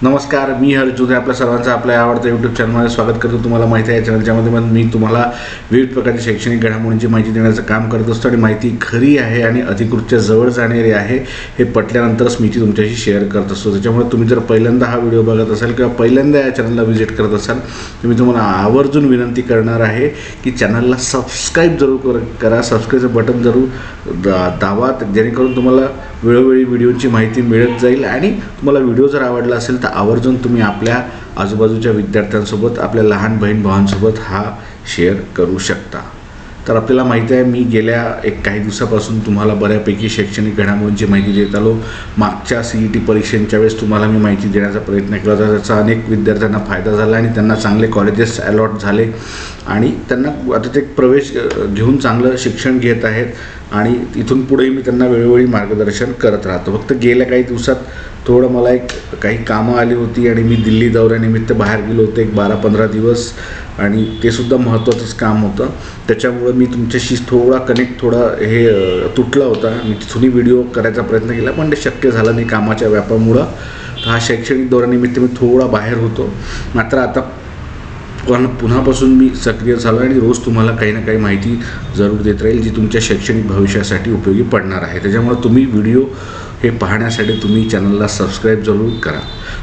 नमस्कार, मी हर्षुद आपल्या सर्वांचं आपल्या आवडत्या यूट्यूब चॅनलमध्ये स्वागत करतो. तुम्हाला माहिती आहे, या चॅनलच्या माध्यमातून मी तुम्हाला विविध प्रकारची शैक्षणिक घडामोडींची माहिती देण्याचं काम करत असतो आणि माहिती खरी आहे आणि अधिकृतच्या जवळ जाणारी आहे हे पटल्यानंतरच मी ती तुमच्याशी शेअर करत असतो. त्याच्यामुळे तुम्ही जर पहिल्यांदा हा व्हिडिओ बघत असाल किंवा पहिल्यांदा या चॅनलला व्हिजिट करत असाल तर मी तुम्हाला आवर्जून विनंती करणार आहे की चॅनलला सबस्क्राईब जरूर करा. सबस्क्राईबचं बटन जरूर दाबा, जेणेकरून तुम्हाला वेळोवेळी व्हिडिओची माहिती मिळत जाईल आणि तुम्हाला व्हिडिओ जर आवडला असेल तर आवर्जून तुम्ही आपल्या आजूबाजूच्या विद्यार्थ्यांसोबत, आपल्या लहान बहीण भावांसोबत हा शेअर करू शकता. तर आपल्याला माहिती आहे, मी गेल्या काही दिवसापासून तुम्हाला बऱ्यापैकी शैक्षणिक घडामोडींची माहिती देत आलो. मागच्या CET परीक्षांच्या वेळेस तुम्हाला मी माहिती देण्याचा प्रयत्न केला होता. त्याचा अनेक विद्यार्थ्यांना फायदा झाला आणि त्यांना चांगले कॉलेजेस अलॉट झाले आणि त्यांना आता ते प्रवेश घेऊन चांगलं शिक्षण घेत आहेत आणि इथून पुढेही मी त्यांना वेळोवेळी मार्गदर्शन करत राहतो. फक्त गेल्या काही दिवसात थोडं मला काही कामं आली होती आणि मी दिल्ली दौऱ्यानिमित्त बाहेर गेलो होतो 12-15 दिवस आणि ते सुद्धा महत्त्वाचंच काम होतं. त्याच्यामुळं मी तुमच्याशी थोडा हे तुटला होता. मी तिथूनही व्हिडिओ करायचा प्रयत्न केला पण ते शक्य झालं नाही कामाच्या व्यापामुळं. तर हा शैक्षणिक दौऱ्यानिमित्त मी थोडा बाहेर होतो. मात्र आता पुन्हापासून मी सक्रिय झालो आणि रोज तुम्हाला काही ना काही माहिती जरूर देत राहील जी तुमच्या शैक्षणिक भविष्यासाठी उपयोगी पडणार आहे. त्याच्यामुळे तुम्ही व्हिडिओ हे पाहण्यासाठी तुम्ही चॅनलला सबस्क्राईब जरूर करा.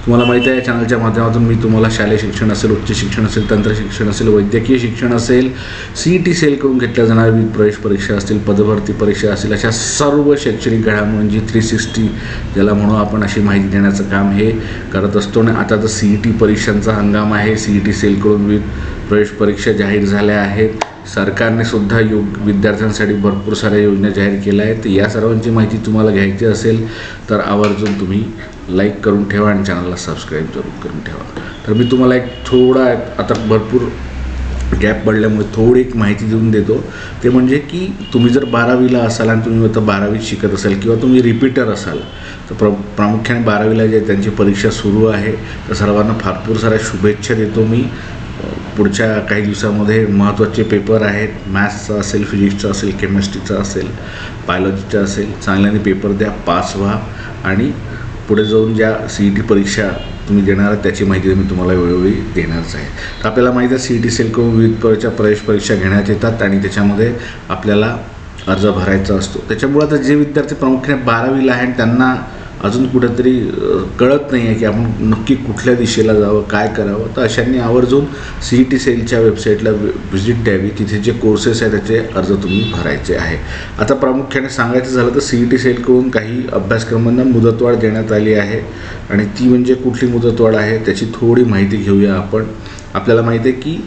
तुम्हाला माहिती आहे, या चॅनलच्या माध्यमातून मी तुम्हाला शालेय शिक्षण असेल, उच्च शिक्षण असेल, तंत्र शिक्षण असेल, वैद्यकीय शिक्षण असेल, CET सेल करून घेतल्या जाणाऱ्या विविध प्रवेश परीक्षा असतील, पदभरती परीक्षा असेल, अशा सर्व शैक्षणिक घडामोडींची 360 ज्याला म्हणू आपण अशी माहिती देण्याचं काम हे करत असतो. आणि आता तर CET परीक्षांचा हंगाम आहे. CET सेल करून विविध प्रवेश परीक्षा जाहीर झाल्या आहेत. सरकारने सुद्धा विद्यार्थ्यांसाठी भरपूर साऱ्या योजना जाहीर केल्या आहेत. या सर्वांची माहिती तुम्हाला घ्यायची असेल तर आवर्जून तुम्ही लाईक करून ठेवा आणि चॅनलला सबस्क्राईब जरूर करून ठेवा. तर मी तुम्हाला आता भरपूर गॅप पडल्यामुळे थोडी एक माहिती देऊन देतो. ते म्हणजे की तुम्ही जर 12वीला असाल आणि तुम्ही आता 12वीत शिकत असाल किंवा तुम्ही रिपीटर असाल तर प्रामुख्याने 12वीला जे त्यांची परीक्षा सुरू आहे तर सर्वांना भरपूर साऱ्या शुभेच्छा देतो मी. पुढच्या काही दिवसामध्ये महत्त्वाचे पेपर आहेत. मॅथ्सचा असेल, फिजिक्सचा असेल, केमिस्ट्रीचा असेल, बायोलॉजीचा असेल. चांगल्याने पेपर द्या, पास व्हा आणि पुढे जाऊन ज्या CET परीक्षा तुम्ही देणार आहात त्याची माहिती मी तुम्हाला वेळोवेळी देणारच आहे. तर आपल्याला माहिती आहे, CET सेल करून विविध प्रवेश परीक्षा घेण्यात येतात आणि त्याच्यामध्ये आपल्याला अर्ज भरायचा असतो. त्याच्यामुळे आता जे विद्यार्थी प्रामुख्याने 12वीला आहे त्यांना अजून कुठेतरी कळत नाही आहे की आपण नक्की कुठल्या दिशेला जावं, काय करावं, तर अशांनी आवर्जून CET सेलच्या वेबसाईटला व्हिजिट द्यावी. तिथे जे कोर्सेस आहेत त्याचे अर्ज तुम्ही भरायचे आहे. आता प्रामुख्याने सांगायचं झालं तर CET सेलकडून काही अभ्यासक्रमांना मुदतवाढ देण्यात आली आहे आणि ती म्हणजे कुठली मुदतवाढ आहे त्याची थोडी माहिती घेऊया आपण. आपल्याला माहिती आहे की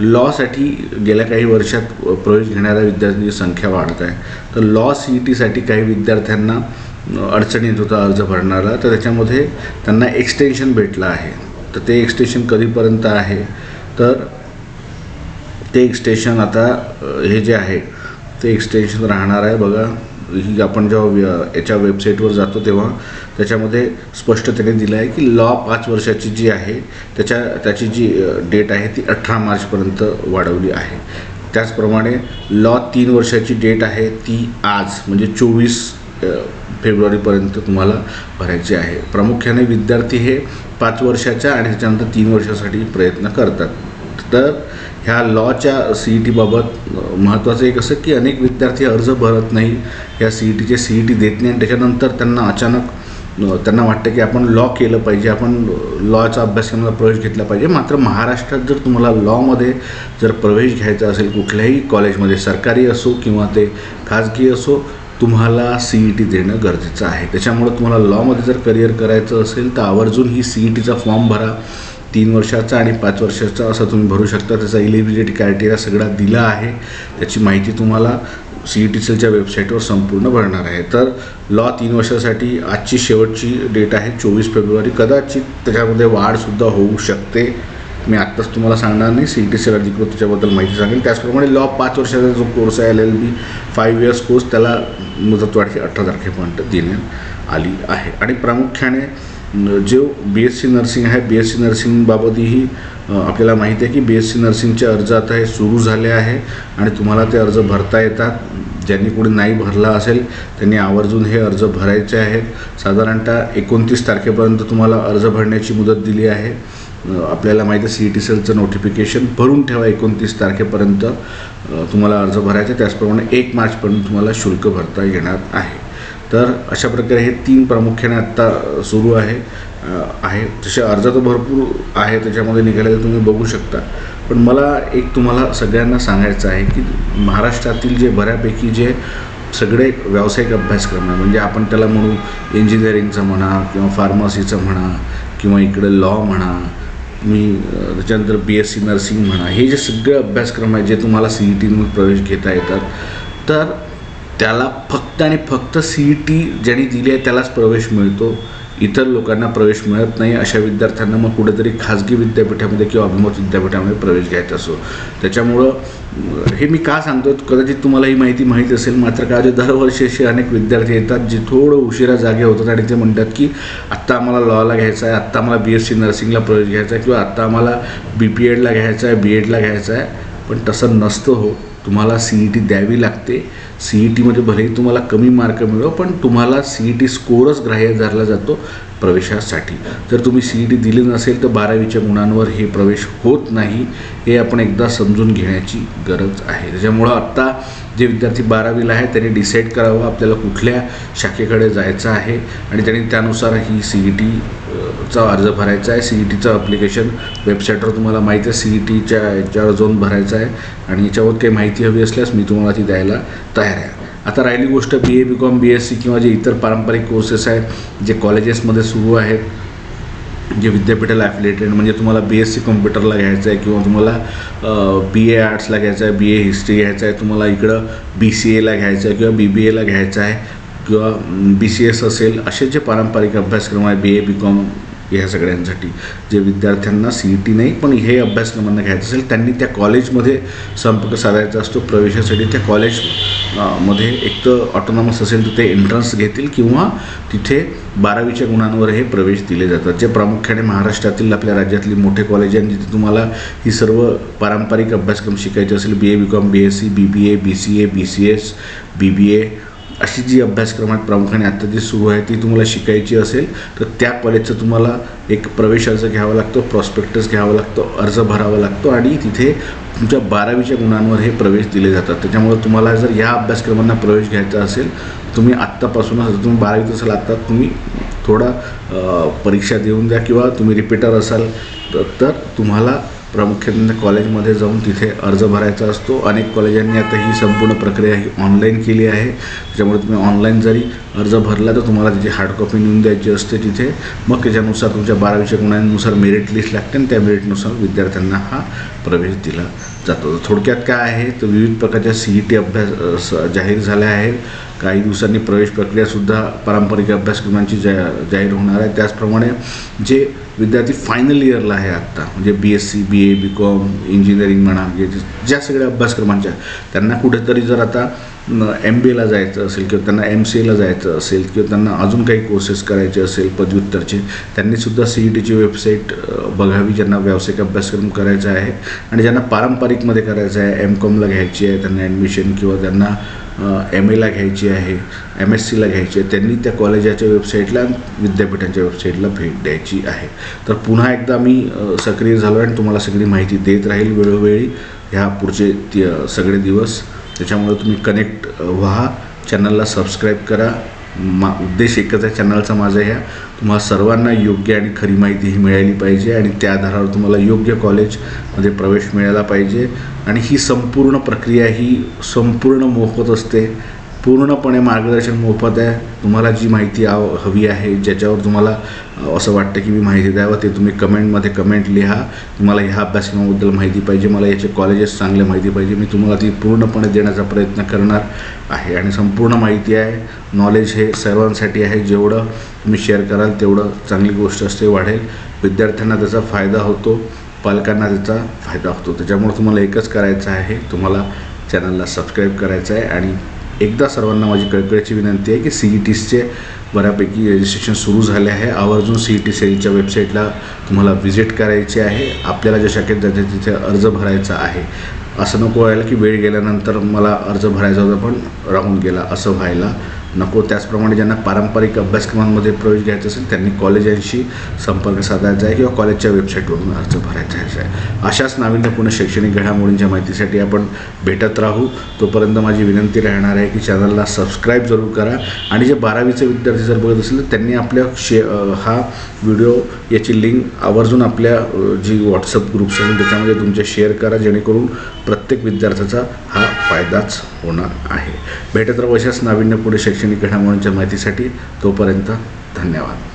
लॉसाठी गेल्या काही वर्षात प्रवेश घेणाऱ्या विद्यार्थ्यांची संख्या वाढत आहे. तर CETसाठी काही विद्यार्थ्यांना अडचणी येत होता अर्ज भरणारा, तर त्याच्यामध्ये त्यांना एक्सटेन्शन भेटलं आहे. तर ते एक्सटेन्शन कधीपर्यंत आहे तर ते एक्सटेन्शन आता हे जे आहे ते एक्सटेन्शन राहणार आहे. बघा, ही आपण जेव्हा याच्या वेबसाईटवर जातो तेव्हा त्याच्यामध्ये स्पष्टतेने दिलं आहे की 5 वर्षाची जी आहे त्याची जी डेट आहे ती 18 मार्चपर्यंत वाढवली आहे. त्याचप्रमाणे 3 वर्षाची डेट आहे ती आज म्हणजे 24 फेब्रुवारीपर्यंत तुम्हाला भरायचे आहे. प्रामुख्याने विद्यार्थी हे 5 वर्षाच्या आणि त्याच्यानंतर 3 वर्षासाठी प्रयत्न करतात. तर ह्या लॉच्या CETबाबत महत्त्वाचं एक असं की अनेक विद्यार्थी अर्ज भरत नाही, ह्या CET देत नाही आणि त्याच्यानंतर त्यांना अचानक वाटतं की आपण लॉ केलं पाहिजे, आपण लॉचा अभ्यासक्रमाला प्रवेश घेतला पाहिजे. मात्र महाराष्ट्रात जर तुम्हाला लॉमध्ये जर प्रवेश घ्यायचा असेल कुठल्याही कॉलेजमध्ये, सरकारी असो किंवा ते खाजगी असो, तुम्हाला CET देणं गरजेचं आहे. त्याच्यामुळं तुम्हाला लॉमध्ये जर करिअर करायचं असेल तर आवर्जून ही CETचा फॉर्म भरा. 3 वर्षाचा आणि 5 वर्षाचा असं तुम्ही भरू शकता. त्याचा इलिजिबिलिटी क्रायटेरिया सगळा दिला आहे. त्याची माहिती तुम्हाला CET सेलच्या वेबसाईटवर संपूर्ण भरणार आहे. तर 3 वर्षासाठी आजची शेवटची डेट आहे 24 फेब्रुवारी. कदाचित त्याच्यामध्ये वाढसुद्धा होऊ शकते. मी आत्ताच तुम्हाला सांगणार नाही, CET सेल अधिकृत त्याच्याबद्दल माहिती सांगेल. त्याचप्रमाणे 5 वर्षाचा जो कोर्स आहे LLB 5 इयर्स कोर्स, त्याला मुदतवाढ 18 तारखेपर्यंत देण्यात आली आहे. आणि प्रामुख्याने जो BSc नर्सिंग आहे, BSc नर्सिंगबाबतही आपल्याला माहिती आहे की BSc नर्सिंगचे अर्ज आता हे सुरू झाले आहे आणि तुम्हाला ते अर्ज भरता येतात. ज्यांनी कोणी नाही भरला असेल त्यांनी आवर्जून हे अर्ज भरायचे आहेत. साधारणतः 29 तारखेपर्यंत तुम्हाला अर्ज भरण्याची मुदत दिली आहे. आपल्याला माहिती आहे CET सेलचं नोटिफिकेशन भरून ठेवा. 29 तारखेपर्यंत तुम्हाला अर्ज भरायचा. त्याचप्रमाणे 1 मार्चपर्यंत तुम्हाला शुल्क भरता येणार आहे. तर अशा प्रकारे हे 3 प्रामुख्याने आत्ता सुरू आहे. तसे अर्ज तर भरपूर आहे त्याच्यामध्ये निघालेले तुम्ही बघू शकता. पण मला एक तुम्हाला सगळ्यांना सांगायचं आहे की महाराष्ट्रातील जे बऱ्यापैकी जे सगळे व्यावसायिक अभ्यासक्रम आहे, म्हणजे आपण त्याला म्हणू इंजिनिअरिंगचं म्हणा किंवा फार्मसीचं म्हणा किंवा इकडे लॉ म्हणा, त्याच्यानंतर BSc नर्सिंग म्हणा, हे जे सगळे अभ्यासक्रम आहेत जे तुम्हाला CETमधून प्रवेश घेता येतात, तर त्याला फक्त आणि फक्त CET ज्यांनी दिली आहे त्यालाच प्रवेश मिळतो. इतर लोकांना प्रवेश मिळत नाही. अशा विद्यार्थ्यांना मग कुठेतरी खाजगी विद्यापीठामध्ये किंवा अभिमत विद्यापीठामध्ये प्रवेश घ्यायचा असो. त्याच्यामुळं हे मी का सांगतो, कदाचित तुम्हाला ही माहिती असेल, मात्र का जे दरवर्षी असे अनेक विद्यार्थी येतात जे थोडं उशिरा जागे होतात आणि ते म्हणतात की आत्ता आम्हाला लॉला घ्यायचा आहे, आत्ता आम्हाला BSc नर्सिंगला प्रवेश घ्यायचा आहे किंवा आत्ता आम्हाला BPEdला घ्यायचा आहे, B.Edला घ्यायचा आहे. पण तसं नसतं हो. तुम्हाला CET द्यावी लागते. CETमध्ये भलेही तुम्हाला कमी मार्क मिळो, पण तुम्हाला CET स्कोरच ग्राह्य धरला जातो प्रवेशासाठी. जर तुम्ही CET दिली नसेल तर 12वीच्या गुणांवर हे प्रवेश होत नाही. हे आपण एकदा समजून घेण्याची गरज आहे. त्याच्यामुळं आत्ता जे विद्यार्थी 12वीला आहे त्यांनी डिसाईड करावं आपल्याला कुठल्या शाखेकडे जायचं आहे आणि त्यांनी त्यानुसार ही CETचा अर्ज भरायचा आहे. CETचं ॲप्लिकेशन वेबसाईटवर तुम्हाला माहिती आहे, CETच्या याच्यावर जाऊन भरायचं आहे आणि याच्यावर काही माहिती हवी असल्यास मी तुम्हाला ती द्यायला तयार आहे. आता राहिली गोष्ट BA BCom BSc किंवा जे इतर पारंपरिक कोर्सेस आहेत जे कॉलेजेसमध्ये सुरू आहेत, जे विद्यापीठाला ॲफिलिएटेड, म्हणजे तुम्हाला BSc कॉम्प्युटरला घ्यायचं आहे किंवा तुम्हाला BA आर्ट्सला घ्यायचं आहे, BA हिस्ट्री घ्यायचं आहे, तुम्हाला इकडं BCAला घ्यायचं आहे किंवा BBAला घ्यायचं आहे किंवा BCS असेल, असे जे पारंपरिक अभ्यासक्रम आहे BA BCom ह्या सगळ्यांसाठी जे विद्यार्थ्यांना CET नाही पण हे अभ्यासक्रमांना घ्यायचं असेल त्यांनी त्या कॉलेजमध्ये संपर्क साधायचा असतो. प्रवेशासाठी त्या कॉलेजमध्ये एक तर ऑटोनॉमस असेल तर ते एंट्रन्स घेतील किंवा तिथे 12वीच्या गुणांवर हे प्रवेश दिले जातात. जे प्रामुख्याने महाराष्ट्रातील आपल्या राज्यातली मोठे कॉलेज आहेत जिथे तुम्हाला ही सर्व पारंपरिक अभ्यासक्रम शिकायचे असेल, BA BCom BSc BBA BCA BCS BBA अशी जी अभ्यासक्रम आहेत प्रामुख्याने आत्ता जी सुरू आहे ती तुम्हाला शिकायची असेल तर त्या कॉलेजचं तुम्हाला एक प्रवेश अर्ज घ्यावा लागतो, प्रॉस्पेक्टस घ्यावा लागतो, अर्ज भरावा लागतो आणि तिथे तुमच्या 12वीच्या गुणांवर हे प्रवेश दिले जातात. त्याच्यामुळे तुम्हाला जर या अभ्यासक्रमांना प्रवेश घ्यायचा असेल तुम्ही आत्तापासूनच, जर तुम्ही 12वीत असाल आत्ता तुम्ही थोडा परीक्षा देऊन द्या किंवा तुम्ही रिपीटर असाल तर तुम्हाला प्रामुख्याने कॉलेजमध्ये जाऊन तिथे अर्ज भरायचा असतो. अनेक कॉलेजांनी आता ही संपूर्ण प्रक्रिया ही ऑनलाईन केली आहे. त्याच्यामुळे तुम्ही ऑनलाईन जरी अर्ज भरला तर तुम्हाला त्याची हार्ड कॉपी नेऊन द्यायची असते तिथे. मग त्याच्यानुसार तुमच्या 12वीच्या गुणांनुसार मेरिट लिस्ट लागते आणि त्या मेरिटनुसार विद्यार्थ्यांना हा प्रवेश दिला जातो. थोडक्यात काय आहे तर विविध प्रकारच्या CET अभ्यास जाहीर झाल्या आहेत. काही दिवसांनी प्रवेश प्रक्रियासुद्धा पारंपरिक अभ्यासक्रमांची जाहीर होणार आहे. त्याचप्रमाणे जे विद्यार्थी फायनल इयरला आहे आत्ता, म्हणजे BSc BA BCom इंजिनिअरिंग म्हणा, ज्या सगळ्या अभ्यासक्रमांच्या त्यांना कुठेतरी जर आता MBAला जायचं असेल किंवा त्यांना MCAला जायचं असेल किंवा त्यांना अजून काही कोर्सेस करायचे असेल पदव्युत्तरचे, त्यांनीसुद्धा CETची वेबसाईट बघावी ज्यांना व्यावसायिक अभ्यासक्रम करायचा आहे. आणि ज्यांना पारंपरिकमध्ये करायचं आहे, MComला घ्यायची आहे त्यांना ॲडमिशन किंवा त्यांना MAला घ्यायची आहे, MScला घ्यायची आहे, त्यांनी त्या कॉलेजाच्या वेबसाईटला विद्यापीठांच्या वेबसाईटला भेट द्यायची आहे. तर पुन्हा एकदा मी सक्रिय झालो आणि तुम्हाला सगळी माहिती देत राहील वेळोवेळी ह्या पुढचे सगळे दिवस. त्याच्यामुळे तुम्ही कनेक्ट व्हा, चॅनलला सबस्क्राईब करा. उद्देश एकच आहे चॅनलचा माझा, ह्या तुम्हाला सर्वांना योग्य आणि खरी माहिती ही मिळाली पाहिजे आणि त्या आधारावर तुम्हाला योग्य कॉलेजमध्ये प्रवेश मिळाला पाहिजे. आणि ही संपूर्ण प्रक्रिया ही संपूर्ण मोफत असते, पूर्णपणे मार्गदर्शन मोफत आहे. तुम्हाला जी माहिती हवी आहे, ज्याच्यावर तुम्हाला असं वाटतं की मी माहिती द्यावं, ते तुम्ही कमेंटमध्ये कमेंट लिहा. मला ह्या अभ्यासक्रमाबद्दल माहिती पाहिजे, मला याचे कॉलेजेस चांगले माहिती पाहिजे, मी तुम्हाला ती पूर्णपणे देण्याचा प्रयत्न करणार आहे. आणि संपूर्ण माहिती आहे, नॉलेज हे सर्वांसाठी आहे. जेवढं तुम्ही शेअर कराल तेवढं चांगली गोष्ट असते, वाढेल. विद्यार्थ्यांना त्याचा फायदा होतो, पालकांना त्याचा फायदा होतो. त्याच्यामुळे तुम्हाला एकच करायचं आहे, तुम्हाला चॅनलला सबस्क्राईब करायचं आहे. आणि एकदा सर्वांना माझी कळकळीची विनंती आहे की CETचे बऱ्यापैकी रजिस्ट्रेशन सुरू झाले आहे. आवर्जून CET सेलच्या वेबसाईटला तुम्हाला व्हिजिट करायची आहे. आपल्याला ज्या शाखेत जायचं तिथे अर्ज भरायचा आहे. असं नको व्हायला की वेळ गेल्यानंतर मला अर्ज भरायचा होता पण राहून गेला, असं व्हायला नको. त्याचप्रमाणे ज्यांना पारंपरिक अभ्यासक्रमांमध्ये प्रवेश घ्यायचा असेल त्यांनी कॉलेजांशी संपर्क साधायचा आहे किंवा कॉलेजच्या वेबसाईटवरून अर्ज भरायचा आहे. अशाच नाविन्यपूर्ण शैक्षणिक घडामोडींच्या माहितीसाठी आपण भेटत राहू. तोपर्यंत माझी विनंती राहणार आहे की चॅनलला सबस्क्राईब जरूर करा आणि जे 12वीचे विद्यार्थी जर बघत असेल तर त्यांनी आपल्या हा व्हिडिओ याची लिंक आवर्जून आपल्या जी व्हॉट्सअप ग्रुप्स आहेत त्याच्यामध्ये तुमच्या शेअर करा, जेणेकरून प्रत्येक विद्यार्थ्याचा हा फायदाच होणार आहे. भेटत राहू अशाच नाविन्यपूर्ण शैक्षणिक घडामोडींच्या माहितीसाठी. तोपर्यंत धन्यवाद.